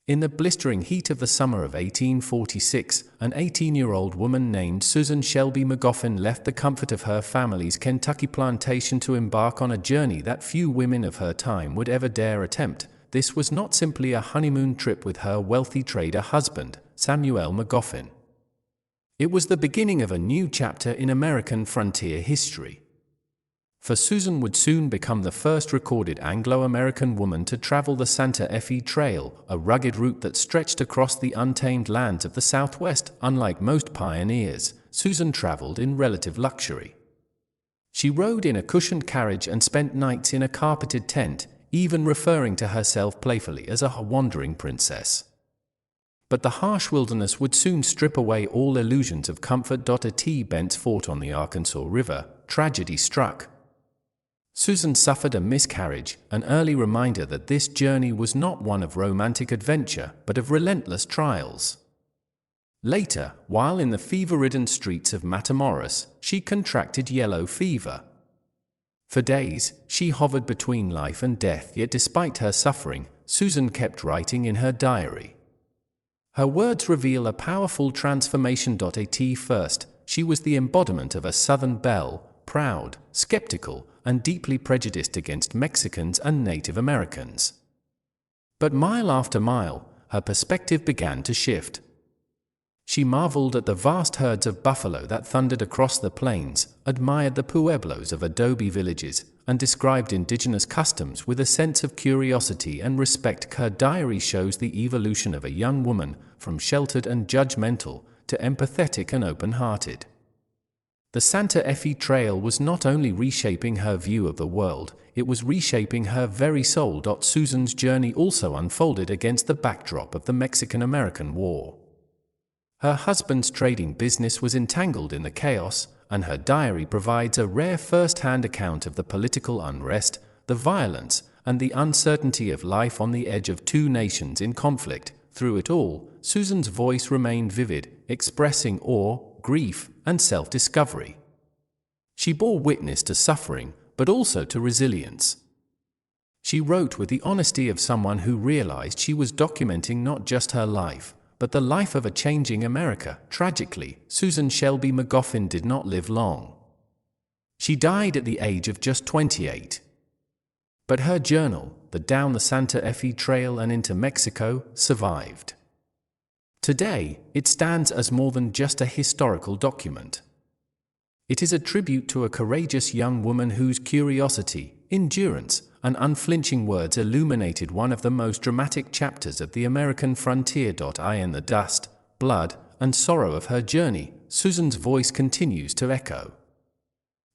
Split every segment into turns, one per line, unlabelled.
In the blistering heat of the summer of 1846, an 18-year-old woman named Susan Shelby Magoffin left the comfort of her family's Kentucky plantation to embark on a journey that few women of her time would ever dare attempt. This was not simply a honeymoon trip with her wealthy trader husband, Samuel Magoffin. It was the beginning of a new chapter in American frontier history. For Susan would soon become the first recorded Anglo-American woman to travel the Santa Fe Trail, a rugged route that stretched across the untamed lands of the Southwest. Unlike most pioneers, Susan traveled in relative luxury. She rode in a cushioned carriage and spent nights in a carpeted tent, even referring to herself playfully as a wandering princess. But the harsh wilderness would soon strip away all illusions of comfort. At Bent's Fort on the Arkansas River, tragedy struck. Susan suffered a miscarriage, an early reminder that this journey was not one of romantic adventure, but of relentless trials. Later, while in the fever-ridden streets of Matamoros, she contracted yellow fever. For days, she hovered between life and death, yet despite her suffering, Susan kept writing in her diary. Her words reveal a powerful transformation. At first, she was the embodiment of a Southern belle, proud, skeptical, and deeply prejudiced against Mexicans and Native Americans. But mile after mile, her perspective began to shift. She marveled at the vast herds of buffalo that thundered across the plains, admired the pueblos of adobe villages, and described indigenous customs with a sense of curiosity and respect. Her diary shows the evolution of a young woman, from sheltered and judgmental to empathetic and open-hearted. The Santa Fe Trail was not only reshaping her view of the world, it was reshaping her very soul. Susan's journey also unfolded against the backdrop of the Mexican-American War. Her husband's trading business was entangled in the chaos, and her diary provides a rare first-hand account of the political unrest, the violence, and the uncertainty of life on the edge of two nations in conflict. Through it all, Susan's voice remained vivid, expressing awe, grief, and self-discovery. She bore witness to suffering, but also to resilience. She wrote with the honesty of someone who realized she was documenting not just her life, but the life of a changing America. Tragically, Susan Shelby Magoffin did not live long. She died at the age of just 28. But her journal, the Down the Santa Fe Trail and into Mexico, survived. Today, it stands as more than just a historical document. It is a tribute to a courageous young woman whose curiosity, endurance, and unflinching words illuminated one of the most dramatic chapters of the American frontier. In the dust, blood, and sorrow of her journey, Susan's voice continues to echo.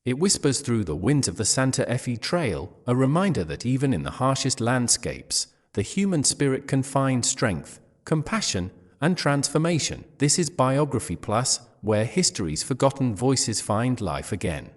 It whispers through the winds of the Santa Fe Trail, a reminder that even in the harshest landscapes, the human spirit can find strength, compassion, and transformation. This is Biography Plus, where history's forgotten voices find life again.